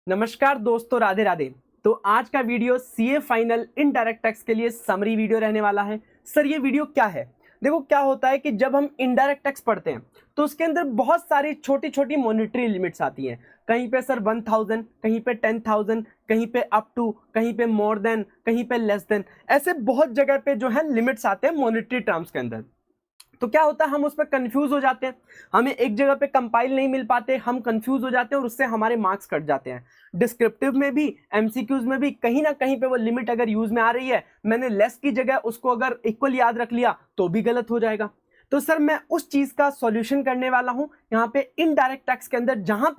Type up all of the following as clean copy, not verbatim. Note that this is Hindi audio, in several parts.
नमस्कार दोस्तों, राधे राधे। तो आज का video CA final indirect tax के लिए समरी वीडियो रहने वाला है। सर ये वीडियो क्या है? देखो क्या होता है कि जब हम इनडायरेक्ट टैक्स पढ़ते हैं तो उसके अंदर बहुत सारी छोटी छोटी मॉनेटरी लिमिट्स आती हैं। कहीं पे सर 1000, कहीं पे 10,000, कहीं पे अप टू, कहीं पे मोर देन, कहीं पे लेस देन, ऐसे बहुत जगह पे जो है लिमिट्स आते हैं मॉनेटरी टर्म्स के अंदर। तो क्या होता है, हम उस पर कंफ्यूज हो जाते हैं, हमें एक जगह पे कंपाइल नहीं मिल पाते, हम कंफ्यूज हो जाते हैं और उससे हमारे मार्क्स कट जाते हैं। डिस्क्रिप्टिव में भी, एमसीक्यूज में भी कहीं ना कहीं पे वो लिमिट अगर यूज में आ रही है, मैंने लेस की जगह उसको अगर इक्वल याद रख लिया तो भी गलत हो जाएगा। तो सर मैं उस चीज का सॉल्यूशन करने वाला हूं यहाँ पे इनडायरेक्ट टैक्स के अंदर। जहां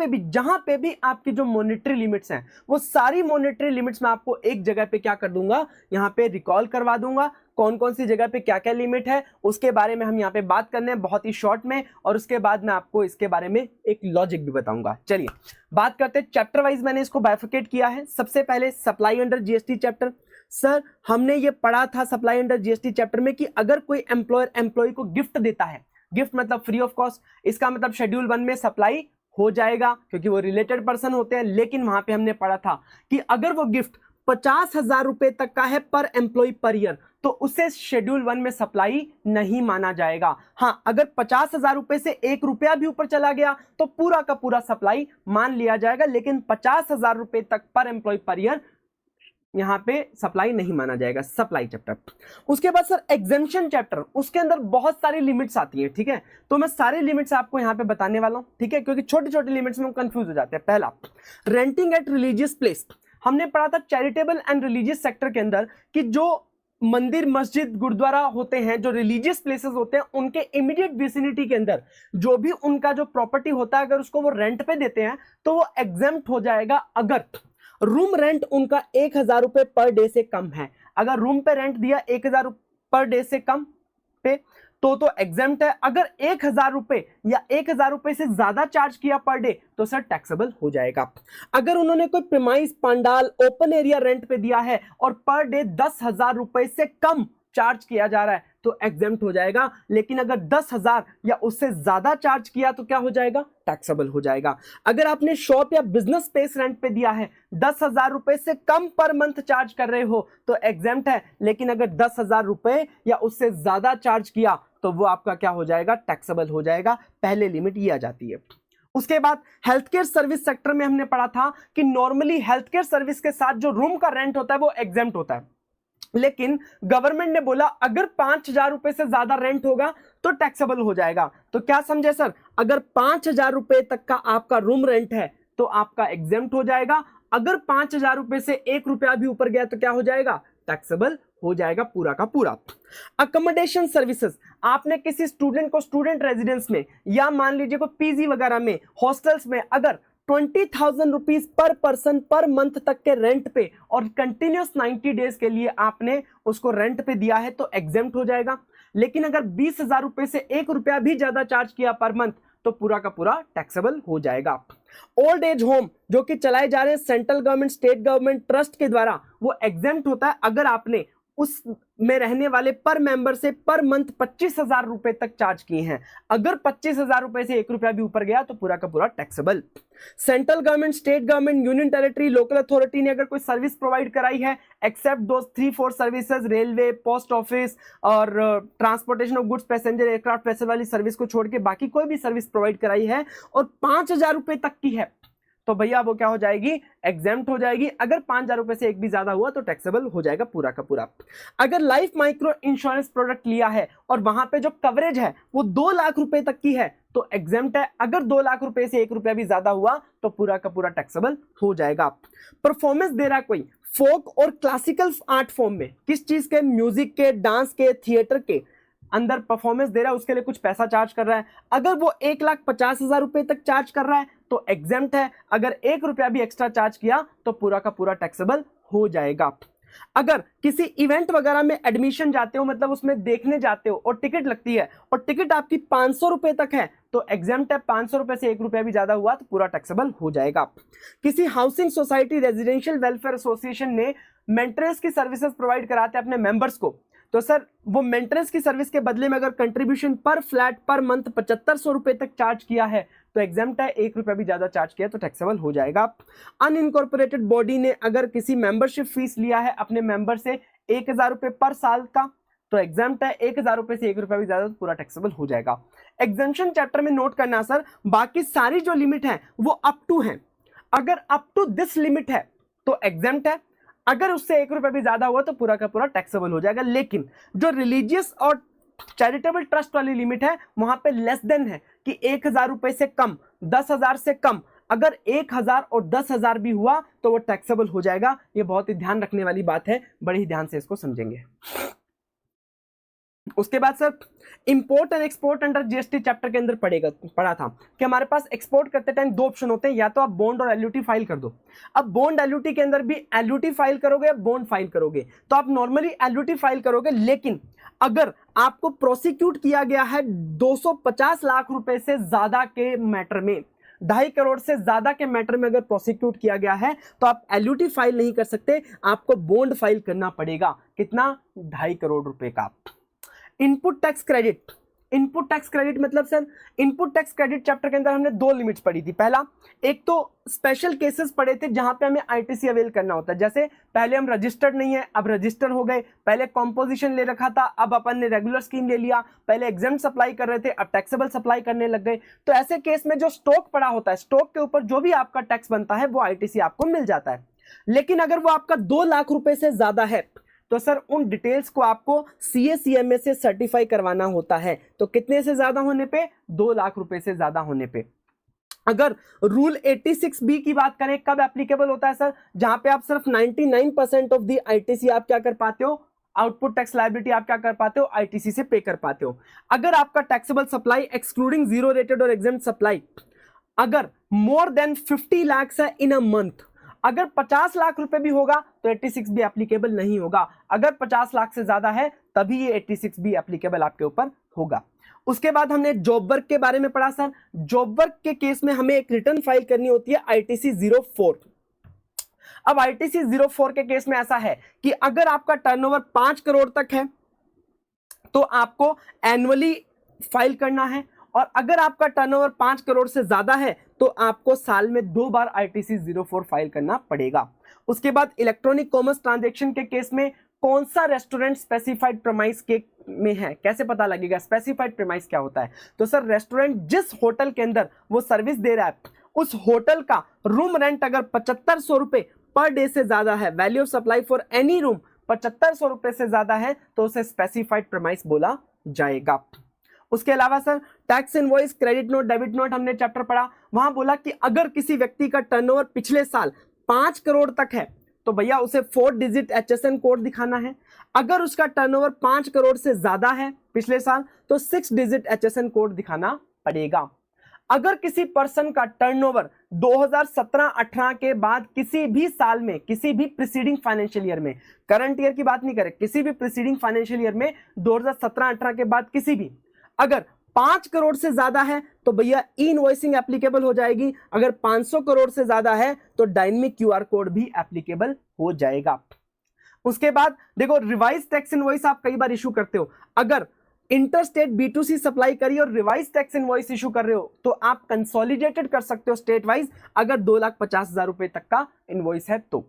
पे भी आपकी जो मॉनेटरी लिमिट्स हैं वो सारी मॉनेटरी लिमिट्स मैं आपको एक जगह पे क्या कर दूंगा, यहाँ पे रिकॉल करवा दूंगा। कौन कौन सी जगह पे क्या क्या लिमिट है उसके बारे में हम यहाँ पे बात करने हैं बहुत ही शॉर्ट में, और उसके बाद मैं आपको इसके बारे में एक लॉजिक भी बताऊंगा। चलिए बात करते हैं, चैप्टर वाइज मैंने इसको बाइफिकेट किया है। सबसे पहले supply under GST chapter. Sir हमने ये पढ़ा था सप्लाई अंडर जीएसटी चैप्टर में कि अगर कोई एम्प्लॉयर एम्प्लॉय को गिफ्ट देता है, गिफ्ट मतलब फ्री ऑफ कॉस्ट, इसका मतलब शेड्यूल 1 में सप्लाई हो जाएगा क्योंकि वो रिलेटेड पर्सन होते हैं। लेकिन वहां पे हमने पढ़ा था कि अगर वो गिफ्ट 50,000 रुपए तक का है पर एम्प्लॉय पर ईयर तो उसे शेड्यूल 1 में सप्लाई नहीं माना जाएगा। हां, अगर 50,000 रुपए से 1 रुपया भी ऊपर चला गया तो पूरा का पूरा सप्लाई मान लिया जाएगा, लेकिन 50,000 रुपए तक पर एम्प्लॉय पर ईयर यहां पे सप्लाई नहीं माना जाएगा। Supply chapter. उसके बाद सर एग्जेम्पशन चैप्टर, उसके अंदर बहुत सारी लिमिट्स आती है, ठीक है। तो मैं सारी लिमिट्स आपको यहां पे बताने वाला हूं, ठीक है, क्योंकि छोटी छोटी लिमिट्स में हम कंफ्यूज हो जाते हैं। पहला, रेंटिंग एट रिलीजियस प्लेस। हमने पढ़ा था चैरिटेबल एंड रिलीजियस सेक्टर के अंदर कि जो मंदिर, मस्जिद, गुरुद्वारा होते हैं, जो रिलीजियस प्लेसेस होते हैं, उनके इमीडिएट विसिनिटी के अंदर जो भी उनका जो प्रॉपर्टी होता है, अगर उसको वो रेंट पे देते हैं तो वो एग्जेम्प्ट हो जाएगा अगर रूम रेंट उनका 1,000 रुपए पर डे से कम है। अगर रूम पे रेंट दिया 1,000 पर डे से कम पे तो एग्जेम्प्ट है। अगर 1,000 रुपए या 1,000 रुपए से ज्यादा चार्ज किया पर डे तो सर टैक्सेबल हो जाएगा। अगर उन्होंने कोई premise, pandal, open area rent पे दिया है और पर डे 10,000 रुपए से कम चार्ज किया जा रहा है तो एग्जेम्प्ट हो जाएगा। लेकिन अगर 10,000 या उससे ज्यादा चार्ज किया तो क्या हो जाएगा, टैक्सेबल हो जाएगा। अगर आपने शॉप या बिजनेस स्पेस रेंट पे दिया है, 10,000 रुपए से कम पर मंथ चार्ज कर रहे हो तो एग्जेम्प्ट है। लेकिन अगर 10,000 रुपए या उससे ज्यादा चार्ज किया तो वो आपका क्या हो जाएगा, टैक्सेबल हो जाएगा। पहले लिमिट ये आ जाती है। उसके बाद हेल्थ केयर सर्विस सेक्टर में हमने पढ़ा था कि नॉर्मली हेल्थ केयर सर्विस के साथ जो रूम का रेंट होता है वो एग्जेम्प्ट होता है, लेकिन गवर्नमेंट ने बोला अगर 5,000 रुपए से ज्यादा रेंट होगा तो टैक्सेबल हो जाएगा। तो क्या समझे सर, अगर 5,000 रुपए तक का आपका रूम रेंट है तो आपका एग्जेम्प्ट हो जाएगा। अगर 5,000 रुपए से 1 रुपया भी ऊपर गया तो क्या हो जाएगा, टैक्सेबल हो जाएगा पूरा का पूरा। अकोमोडेशन सर्विसेज, आपने किसी स्टूडेंट को स्टूडेंट रेजिडेंस में या मान लीजिए कोई पीजी वगैरह में, हॉस्टल्स में अगर 20,000 rupees per person per month तक के रेंट पे और कंटिन्यूस 90 डेज के लिए आपने उसको रेंट पे दिया है तो एग्जेम्प्ट हो जाएगा। लेकिन अगर 20,000 रुपए से 1 रुपया भी ज्यादा चार्ज किया पर मंथ तो पूरा का पूरा टैक्सेबल हो जाएगा। ओल्ड एज होम जो कि चलाए जा रहे हैं central government, state government trust के द्वारा, वो एग्जेम्प्ट होता है अगर आपने उस में रहने वाले पर मेंबर से पर मंथ 25,000 रुपए तक चार्ज किए हैं। अगर 25,000 रुपए से 1 रुपया भी ऊपर गया तो पूरा का पूरा taxable. Central government, state government, union territory, local authority ने अगर कोई सर्विस प्रोवाइड कराई है एक्सेप्ट दो 3-4 सर्विसेज, रेलवे, पोस्ट ऑफिस और transportation of goods, passenger aircraft वैसे वाली सर्विस को छोड़ के बाकी कोई भी सर्विस प्रोवाइड कराई है और 5,000 रुपए तक की है तो भैया वो क्या हो जाएगी, एग्जेम्प्ट हो जाएगी। अगर 5,000 रुपए से एक भी ज्यादा हुआ तो टैक्सेबल हो जाएगा पूरा का पूरा। अगर लाइफ माइक्रो इंश्योरेंस प्रोडक्ट लिया है और वहां पे जो कवरेज है वो 2 लाख रुपए तक की है तो एग्जेम्प्ट है। अगर 2 लाख रुपए से 1 रुपया भी ज्यादा हुआ तो पूरा का पूरा टैक्सेबल हो जाएगा। परफॉर्मेंस दे रहा कोई फोक और क्लासिकल आर्ट फॉर्म में, किस चीज के, म्यूजिक के, डांस के, थिएटर के अंदर परफॉर्मेंस दे रहा है, उसके लिए कुछ पैसा चार्ज कर रहा है। अगर वो 1,50,000 रुपए तक चार्ज कर रहा है तो एग्जेम्प्ट है। अगर 1 रुपया भी एक्स्ट्रा चार्ज किया तो पूरा का पूरा टैक्सेबल हो जाएगा। अगर किसी इवेंट वगैरह में एडमिशन जाते हो, मतलब उसमें देखने जाते हो और टिकट लगती है और टिकट आपकी 500 रुपए तक है तो एग्जेम्प्ट है। 500 रुपए से 1 रुपया भी ज्यादा हुआ तो पूरा टैक्सेबल हो जाएगा। किसी housing society, residential welfare association ने मेंटेनेंस की सर्विसेज प्रोवाइड कराते हैं अपने मेंबर्स को, तो सर वो मेंटेनेंस की सर्विस के बदले में अगर कंट्रीब्यूशन पर फ्लैट पर मंथ 7,500 रुपए तक चार्ज किया है तो एग्जाम्प्ट है, 1 रुपया भी ज्यादा चार्ज किया तो टैक्सेबल हो जाएगा। अनइनकॉर्पोरेटेड बॉडी ने अगर किसी मेंबरशिप फीस लिया है अपने मेंबर से 1000 रुपए पर साल का, तो एग्जाम्प्ट है, 1000 रुपए से 1 रुपया भी ज्यादा तो पूरा टैक्सेबल हो जाएगा। एग्जाम्पशन चैप्टर में नोट करना सर, बाकी सारी जो लिमिट है वो अप टू है, अगर अप टू दिस लिमिट है तो एग्जाम्प्ट है, अगर उससे 1 रुपया भी ज्यादा हुआ तो पूरा का पूरा टैक्सेबल हो जाएगा। लेकिन जो रिलीजियस और चैरिटेबल ट्रस्ट वाली लिमिट है वहां पे लेस देन है कि 1000 रुपए से कम, 10,000 से कम, अगर 1000 और 10,000 भी हुआ तो वो टैक्सेबल हो जाएगा। ये बहुत ही ध्यान रखने वाली बात है, बड़े ही ध्यान से इसको समझेंगे। उसके बाद sir import and export under GST chapter के अंदर पढ़ा था कि हमारे पास एक्सपोर्ट करते टाइम दो ऑप्शन होते हैं, या तो आप बॉन्ड और एलयूटी फाइल कर दो। अब बॉन्ड एलयूटी के अंदर भी एलयूटी फाइल करोगे या बॉन्ड फाइल करोगे, तो आप नॉर्मली एलयूटी फाइल करोगे, लेकिन अगर आपको प्रोसिक्यूट किया गया है 250 लाख रुपए से ज्यादा के मैटर में, 2.5 करोड़ से ज्यादा के मैटर में अगर प्रोसिक्यूट किया गया है तो आप एलयूटी फाइल नहीं कर सकते, आपको बॉन्ड फाइल करना पड़ेगा। कितना? 2.5 करोड़ रुपए का। Input tax credit, input tax credit मतलब sir, input tax credit chapter के अंदर हमने दो लिमिट्स पढ़ी थी। पहला, एक तो स्पेशल केसेस पढ़े थे जहां पे हमें आईटीसी अवेल करना होता है, जैसे पहले हम रजिस्टर्ड नहीं है अब रजिस्टर हो गए, पहले कॉम्पोजिशन ले रखा था अब अपन ने रेगुलर स्कीम ले लिया, पहले एग्जाम सप्लाई कर रहे थे अब टैक्सेबल सप्लाई करने लग गए। तो ऐसे केस में जो स्टॉक पड़ा होता है, स्टॉक के ऊपर जो भी आपका टैक्स बनता है वो आईटीसी आपको मिल जाता है। लेकिन अगर वो आपका 2 लाख रुपए से ज्यादा है तो सर उन डिटेल्स को आपको CA-CMA से सर्टिफाई करवाना होता है। तो कितने से ज्यादा होने पे? 2 लाख रुपए से ज्यादा होने पे। अगर रूल 86B की बात करें, कब एप्लीकेबल होता है सर? जहां पे आप सिर्फ 99% ऑफ दी आईटीसी आप क्या कर पाते हो, आउटपुट टैक्स लायबिलिटी आप क्या कर पाते हो, आईटीसी से पे कर पाते हो। अगर आपका taxable supply excluding zero rated और एग्जेम्प्ट सप्लाई अगर मोर देन 50 लाख है इन अ मंथ, अगर 50 लाख रुपए भी होगा तो 86 भी एप्लीकेबल नहीं होगा। अगर 50 लाख से ज्यादा है तभी ये 86 भी एप्लीकेबल आपके ऊपर होगा। उसके बाद हमने जॉब वर्क के बारे में पढ़ा सर। जॉब वर्क के केस में हमें एक रिटर्न फाइल करनी होती है ITC 04। अब ITC 04 के केस में ऐसा है कि अगर आपका टर्नओवर 5 करोड़ तक है तो आपको एनुअली फाइल करना है, और अगर आपका टर्नओवर 5 करोड़ से ज्यादा है तो आपको साल में 2 बार ITC 04 फाइल करना पड़ेगा। उसके बाद इलेक्ट्रॉनिक कॉमर्स ट्रांजैक्शन के केस में कौन सा रेस्टोरेंट स्पेसिफाइड प्रीमाइस के में है, कैसे पता लगेगा? स्पेसिफाइड प्रीमाइस क्या होता है? तो सर रेस्टोरेंट जिस होटल के अंदर वो सर्विस दे रहा है उस होटल का रूम रेंट अगर 7500 रुपए पर डे से ज्यादा है, value of supply for any room 7500 रुपए से ज्यादा है तो उसे स्पेसिफाइड प्रीमाइस बोला जाएगा। उसके अलावा sir tax invoice, credit note, debit note हमने चैप्टर पढ़ा, वहां बोला कि अगर किसी व्यक्ति का टर्नओवर पिछले साल 5 करोड़ तक है तो भैया उसे 4 डिजिट HSN कोड दिखाना है। अगर उसका टर्नओवर 5 करोड़ से ज्यादा है पिछले साल तो 6 डिजिट HSN कोड दिखाना पड़ेगा। अगर किसी पर्सन का टर्नओवर 2017-18 के बाद किसी भी साल में, किसी भी प्रीसीडिंग फाइनेंशियल ईयर में, करंट ईयर की बात नहीं करें, किसी भी प्रीसीडिंग फाइनेंशियल ईयर में 2017-18 के बाद किसी भी अगर 5 करोड़ से ज्यादा है तो भैया ई इनवॉइसिंग एप्लीकेबल हो जाएगी। अगर 500 करोड़ से ज्यादा है तो डायनेमिक QR कोड भी एप्लीकेबल हो जाएगा। उसके बाद देखो रिवाइज टैक्स इनवॉइस आप कई बार इशू करते हो, अगर इंटरस्टेट B2C सप्लाई करी और रिवाइज टैक्स इनवॉइस इशू कर रहे हो तो आप कंसोलिडेटेड कर सकते हो स्टेट वाइज, अगर 2,50,000 रुपए तक का इनवॉइस है तो।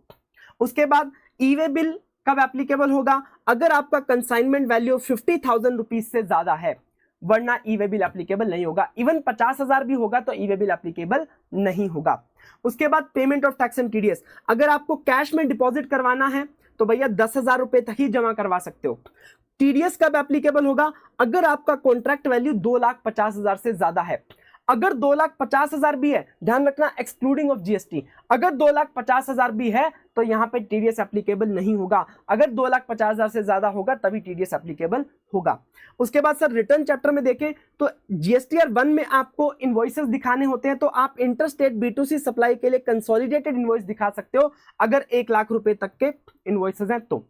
उसके बाद ई-वे बिल कब एप्लीकेबल होगा? अगर आपका कंसाइनमेंट वैल्यू 50,000 रुपीज से ज्यादा है, वरना ई-वे बिल एप्लीकेबल नहीं होगा। इवन 50,000 भी होगा तो ई-वे बिल एप्लीकेबल नहीं होगा। उसके बाद payment of tax and TDS, अगर आपको कैश में डिपॉजिट करवाना है तो भैया 10,000 रुपए तक ही जमा करवा सकते हो। TDS कब एप्लीकेबल होगा? अगर आपका कॉन्ट्रैक्ट वैल्यू 2,50,000 से ज्यादा है। अगर 2,50,000 भी है, ध्यान रखना एक्सक्लूडिंग ऑफ GST, अगर 2,50,000 भी है तो यहां पे TDS एप्लीकेबल नहीं होगा। अगर 2,50,000 से ज्यादा होगा तभी TDS एप्लीकेबल होगा। उसके बाद सर रिटर्न चैप्टर में देखें तो GSTR 1 में आपको इनवॉइसेस दिखाने होते हैं, तो आप इंटरस्टेट B2C सप्लाई के लिए कंसोलिडेटेड इनवॉइस दिखा सकते हो अगर 1 लाख रुपए तक के इनवॉइसेस हैं तो।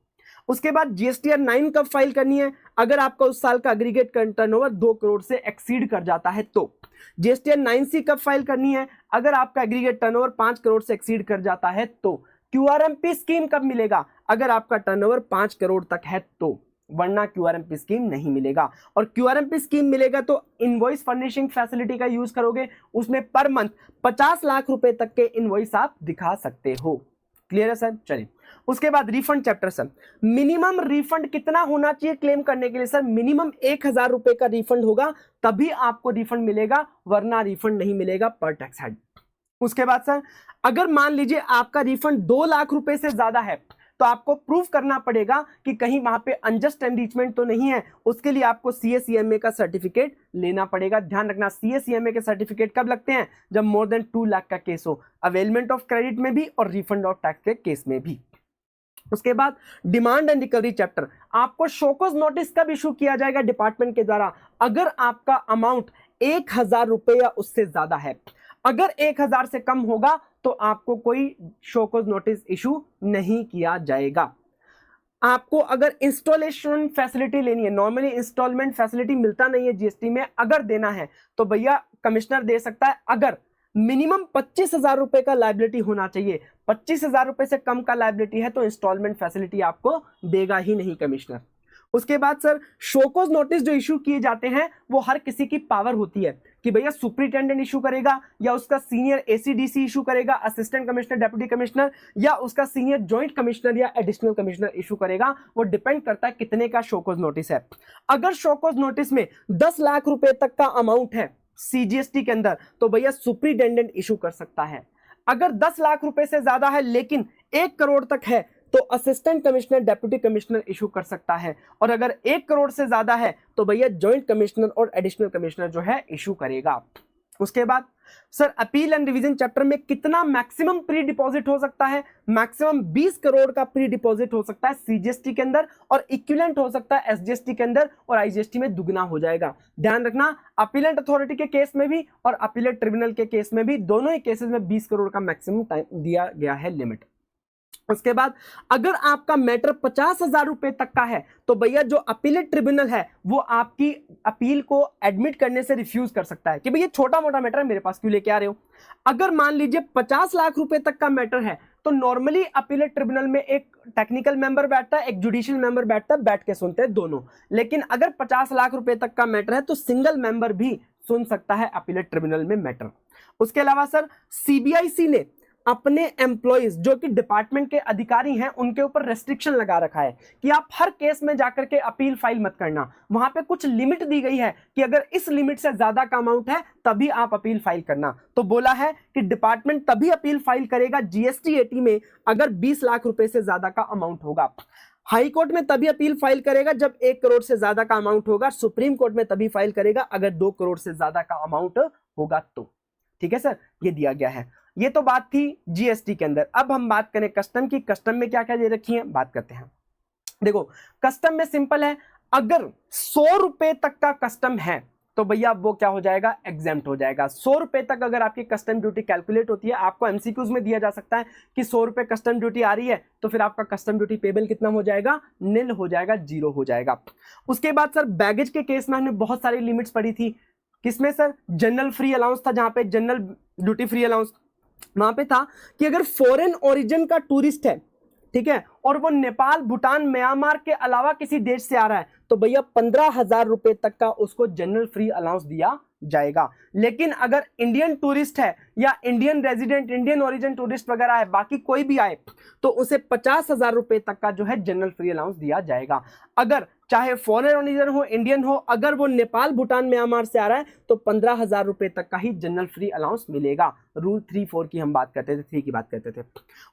उसके बाद GSTR 9 कब फाइल करनी है? अगर आपका उस साल का एग्रीगेट टर्नओवर 2 करोड़ से एक्सीड कर जाता है तो। GSTR 9C कब फाइल करनी है? अगर आपका एग्रीगेट टर्नओवर 5 करोड़ से एक्सीड कर जाता है तो। QRMP स्कीम कब मिलेगा? अगर आपका टर्नओवर 5 करोड़ तक है तो। वरना क्यूआरएमपी स्कीम नहीं मिलेगा। और क्यूआरएमपी स्कीम मिलेगा तो इनवॉइस फर्निशिंग फैसिलिटी का यूज करोगे, उसमें पर मंथ 50 लाख रुपए तक के इनवॉइस आप दिखा सकते हो। क्लियर है सर? चलिए उसके बाद refund chapter sir, minimum refund कितना होना चाहिए क्लेम करने के लिए? सर मिनिमम 1000 रुपए का रिफंड होगा तभी आपको रिफंड मिलेगा, वरना रिफंड नहीं मिलेगा पर टैक्स हेड। उसके बाद सर अगर मान लीजिए आपका रिफंड 2 लाख रुपए से ज्यादा है तो आपको प्रूफ करना पड़ेगा कि कहीं वहां पे अनजस्ट एनरिचमेंट तो नहीं है, उसके लिए आपको सीएसीएमए का सर्टिफिकेट लेना पड़ेगा। ध्यान रखना सीएसीएमए के सर्टिफिकेट कब लगते हैं? जब मोर देन 2 लाख का केस हो, अवेलमेंट ऑफ क्रेडिट में भी और रिफंड ऑफ टैक्स के केस में भी। उसके बाद डिमांड एंड रिकवरी चैप्टर, आपको शोकॉज नोटिस कब इशू किया जाएगा डिपार्टमेंट के द्वारा? अगर आपका अमाउंट 1000 रुपए या उससे ज्यादा है। अगर 1000 से कम होगा तो आपको कोई शोकॉज नोटिस इशू नहीं किया जाएगा। आपको अगर इंस्टॉलेशन फैसिलिटी लेनी है, नॉर्मली इंस्टॉलमेंट फैसिलिटी मिलता नहीं है जीएसटी में, अगर देना है तो भैया कमिश्नर दे सकता है। अगर मिनिमम 25,000 रुपए का लायबिलिटी होना चाहिए, 25,000 रुपए से कम का लायबिलिटी है तो इंस्टॉलमेंट फैसिलिटी आपको देगा ही नहीं कमिश्नर। उसके बाद सर शोकॉज नोटिस जो इशू किए जाते हैं वो हर किसी की पावर होती है कि भैया सुपरिटेंडेंट इशू करेगा या उसका सीनियर एसीडीसी इशू करेगा, असिस्टेंट कमिश्नर, डेप्यूटी कमिश्नर, या उसका सीनियर जॉइंट कमिश्नर या एडिशनल कमिश्नर इशू करेगा। वो डिपेंड करता है कितने का शोकॉज नोटिस है। अगर शोकॉज नोटिस में 10 लाख रुपए तक का अमाउंट है सीजीएसटी के अंदर तो भैया सुपरिटेंडेंट इशू कर सकता है। अगर 10 लाख रुपए से ज्यादा है लेकिन 1 करोड़ तक है तो assistant commissioner, deputy commissioner issue कर सकता है। और अगर 1 करोड़ से ज्यादा है तो भैया जॉइंट कमिश्नर और एडिशनल कमिश्नर जो है इशू करेगा। उसके बाद sir appeal and revision chapter में कितना मैक्सिमम प्री डिपॉजिट हो सकता है? मैक्सिमम 20 करोड़ का प्री डिपॉजिट हो सकता है सीजीएसटी के अंदर और इक्विवेलेंट हो सकता है एसजीएसटी के अंदर, और आईजीएसटी में दुगना हो जाएगा। ध्यान रखना अपीलेंट अथॉरिटी के केस में भी और अपीलेट ट्रिब्यूनल के केस में भी, दोनों ही केसेस में 20 करोड़ का मैक्सिमम टाइम दिया गया है लिमिट। उसके बाद अगर आपका मैटर 50,000 रुपए तक का है तो भैया जो अपीलेट ट्रिब्यूनल है वो आपकी अपील को एडमिट करने से रिफ्यूज कर सकता है कि भैया छोटा मोटा मैटर है, मेरे पास क्यों लेके आ रहे हो। अगर मान लीजिए 50 लाख रुपए तक का मैटर है तो नॉर्मली अपीलेट ट्रिब्यूनल में एक टेक्निकल मेंबर बैठता है, एक जुडिशियल मेंबर बैठता है, बैठ के सुनते हैं दोनों। लेकिन अगर 50 लाख रुपए तक का मैटर है तो सिंगल मेंबर भी सुन सकता है अपीलेट ट्रिब्यूनल में मैटर। उसके अलावा सर सीबीआईसी ने अपने एम्प्लॉइज जो कि डिपार्टमेंट के अधिकारी हैं उनके ऊपर रेस्ट्रिक्शन लगा रखा है कि आप हर केस में जाकर के अपील फाइल मत करना। वहां पे कुछ लिमिट दी गई है कि अगर इस लिमिट से ज्यादा का अमाउंट है तभी आप अपील फाइल करना। तो बोला है कि डिपार्टमेंट तभी अपील फाइल करेगा जीएसटी 80 में अगर 20 लाख रुपए से ज्यादा का अमाउंट होगा। हाई कोर्ट में तभी अपील फाइल करेगा जब 1 करोड़ से ज्यादा का अमाउंट होगा। सुप्रीम कोर्ट में तभी फाइल करेगा अगर 2 करोड़ से ज्यादा का अमाउंट होगा तो। ठीक है सर, ये दिया गया है। ये तो बात थी जीएसटी के अंदर। अब हम बात करें कस्टम की। कस्टम में क्या क्या दे रखी है बात करते हैं। देखो कस्टम में सिंपल है, अगर 100 रुपए तक का कस्टम है तो भैया वो क्या हो जाएगा, एग्जेम्प्ट हो जाएगा। 100 रुपए तक अगर आपकी कस्टम ड्यूटी कैलकुलेट होती है, आपको एमसीक्यूज में दिया जा सकता है कि 100 रुपए कस्टम ड्यूटी आ रही है तो फिर आपका कस्टम ड्यूटी पेबल कितना हो जाएगा, निल हो जाएगा, 0 हो जाएगा। उसके बाद सर बैगेज के केस में हमने बहुत सारी लिमिट्स पढ़ी थी। किसमें सर, जनरल फ्री अलाउंस था, जहां पे जनरल ड्यूटी फ्री अलाउंस वहां पे था कि अगर फॉरेन ओरिजिन का टूरिस्ट है, ठीक है, और वो नेपाल, भूटान, म्यांमार के अलावा किसी देश से आ रहा है तो भैया 15,000 रुपए तक का उसको जनरल फ्री अलाउंस दिया जाएगा। लेकिन अगर इंडियन टूरिस्ट है या Indian resident, Indian origin tourist वगैरह है, बाकी कोई भी आए तो उसे 50,000 रुपए तक का जो है जनरल फ्री अलाउंस दिया जाएगा। अगर चाहे फॉरेन ओरिजिन हो, इंडियन हो, अगर वो नेपाल, भूटान, म्यांमार से आ रहा है तो 15,000 रुपए तक का ही जनरल फ्री अलाउंस मिलेगा। रूल 3-4 की हम बात करते थे, 3 की बात करते थे।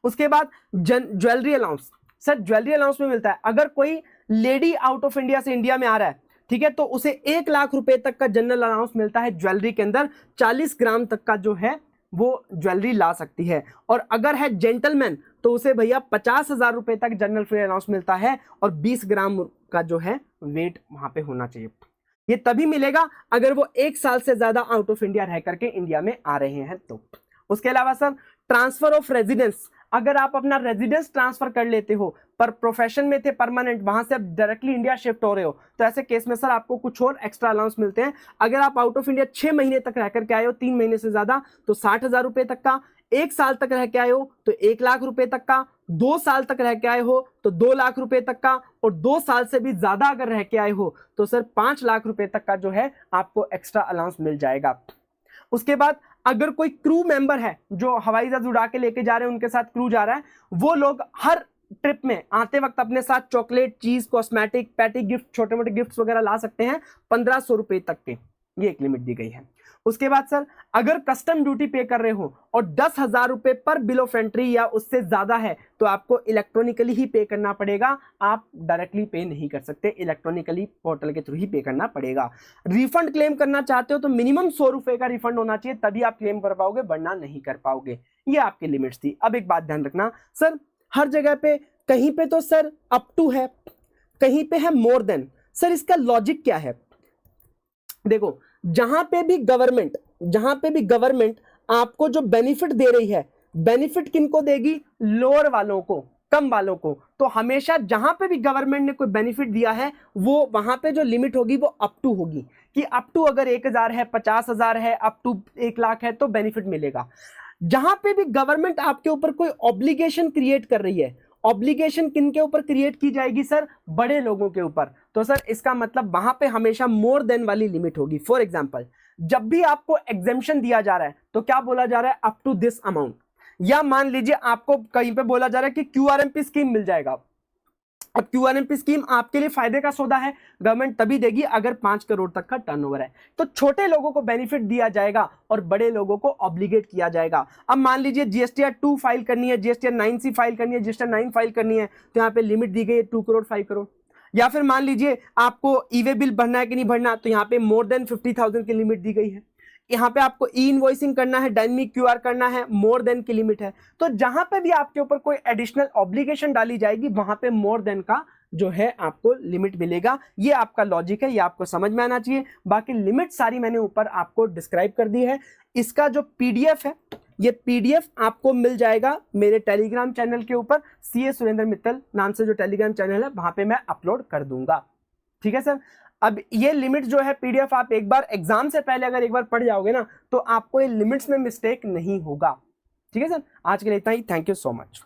उसके बाद jewellery allowance. Sir jewellery allowance में मिलता है, अगर कोई लेडी आउट ऑफ इंडिया से इंडिया में आ रहा है, ठीक है, तो उसे 1 लाख रुपए तक का जनरल अलाउंस मिलता है ज्वेलरी के अंदर। 40 ग्राम तक का जो है वो ज्वेलरी ला सकती है। और अगर है जेंटलमैन तो उसे भैया 50,000 रुपए तक जनरल फ्री अलाउंस मिलता है और 20 ग्राम का जो है वेट वहां पे होना चाहिए। ये तभी मिलेगा अगर वो 1 साल से ज्यादा आउट ऑफ इंडिया रह करके इंडिया में आ रहे हैं तो। उसके अलावा सर ट्रांसफर ऑफ रेजिडेंस, अगर आप अपना रेजिडेंस ट्रांसफर कर लेते हो, पर प्रोफेशन में थे परमानेंट, वहां से आप डायरेक्टली इंडिया शिफ्ट हो रहे हो, तो ऐसे केस में सर आपको कुछ और एक्स्ट्रा अलाउंस मिलते हैं। अगर आप आउट ऑफ इंडिया 6 महीने तक रह करके आए हो, 3 महीने से ज्यादा, तो 60,000 रुपए तक का। 1 साल तक रह के आए हो तो 1 लाख रुपए तक का, 2 साल तक रह के आए हो तो 2 लाख रुपए तक का, और 2 साल से भी ज्यादा अगर रह के आए हो तो सर 5 लाख रुपए तक का जो है आपको एक्स्ट्रा अलाउंस मिल जाएगा। उसके बाद अगर कोई क्रू मेंबर है जो हवाई जहाज उड़ा के लेके जा रहे हैं, उनके साथ क्रू जा रहा है, वो लोग हर ट्रिप में आते वक्त अपने साथ चॉकलेट, चीज, कॉस्मेटिक, पैटी गिफ्ट, छोटे मोटे गिफ्ट्स वगैरह ला सकते हैं 1500 रुपए तक के, ये एक लिमिट दी गई है। उसके बाद सर अगर कस्टम ड्यूटी पे कर रहे हो और 10,000 रुपए पर बिल ऑफ एंट्री या उससे ज्यादा है तो आपको इलेक्ट्रॉनिकली ही पे करना पड़ेगा, आप डायरेक्टली पे नहीं कर सकते, इलेक्ट्रॉनिकली पोर्टल के थ्रू ही पे करना पड़ेगा। रिफंड क्लेम करना चाहते हो तो मिनिमम 100 रुपए का रिफंड होना चाहिए, तभी आप क्लेम कर पाओगे, वरना नहीं कर पाओगे। ये आपकी लिमिट्स थी। अब एक बात ध्यान रखना सर, हर जगह पे कहीं पे तो सर अप टू है, कहीं पे है मोर देन। सर इसका लॉजिक क्या है? देखो, जहां पे भी गवर्नमेंट आपको जो बेनिफिट दे रही है, बेनिफिट किनको देगी? लोअर वालों को, कम वालों को। तो हमेशा जहां पे भी गवर्नमेंट ने कोई बेनिफिट दिया है वो वहां पे जो लिमिट होगी वो अप टू होगी, कि अप टू अगर 1000 है, 50,000 है, अप टू 1 लाख है तो बेनिफिट मिलेगा। जहां पे भी गवर्नमेंट आपके ऊपर कोई ऑब्लिगेशन क्रिएट कर रही है, ऑब्लिगेशन किन के ऊपर क्रिएट की जाएगी सर? बड़े लोगों के ऊपर। तो सर इसका मतलब वहां पे हमेशा मोर देन वाली लिमिट होगी। फॉर एग्जांपल, जब भी आपको एग्जेम्पशन दिया जा रहा है तो क्या बोला जा रहा है? Up to this amount. या मान लीजिए आपको कहीं पे बोला जा रहा है कि क्यूआरएमपी स्कीम मिल जाएगा। अब क्यूआरएमपी स्कीम आपके लिए फायदे का सौदा है, गवर्नमेंट तभी देगी अगर 5 करोड़ तक का टर्नओवर है। तो छोटे लोगों को बेनिफिट दिया जाएगा और बड़े लोगों को ऑब्लिगेट किया जाएगा। अब मान लीजिए जीएसटीआर 2 फाइल करनी है, जीएसटीआर 9C फाइल करनी है, जीएसटीआर 9 फाइल करनी है, तो यहाँ पे लिमिट दी गई है 2 करोड़ 5 करोड़। या फिर मान लीजिए आपको ई-वे बिल भरना है कि नहीं भरना, तो यहाँ पे मोर देन 50,000 की लिमिट दी गई है। यहाँ पे आपको ई इनवॉइसिंग करना है, डायनेमिक क्यूआर करना है, मोर देन की लिमिट है। तो जहां पे भी आपके ऊपर कोई एडिशनल ऑब्लिगेशन डाली जाएगी वहां पे मोर देन का जो है आपको लिमिट मिलेगा। ये आपका लॉजिक है, ये आपको समझ में आना चाहिए। बाकी लिमिट सारी मैंने ऊपर आपको डिस्क्राइब कर दी है। इसका जो पीडीएफ है, ये पीडीएफ आपको मिल जाएगा मेरे टेलीग्राम चैनल के ऊपर, सीए सुरेंद्र मित्तल नाम से जो टेलीग्राम चैनल है वहां पे मैं अपलोड कर दूंगा। ठीक है सर। अब ये लिमिट जो है पीडीएफ आप एक बार एग्जाम से पहले अगर एक बार पढ़ जाओगे ना तो आपको ये लिमिट्स में मिस्टेक नहीं होगा। ठीक है सर, आज के लिए इतना ही। Thank you so much.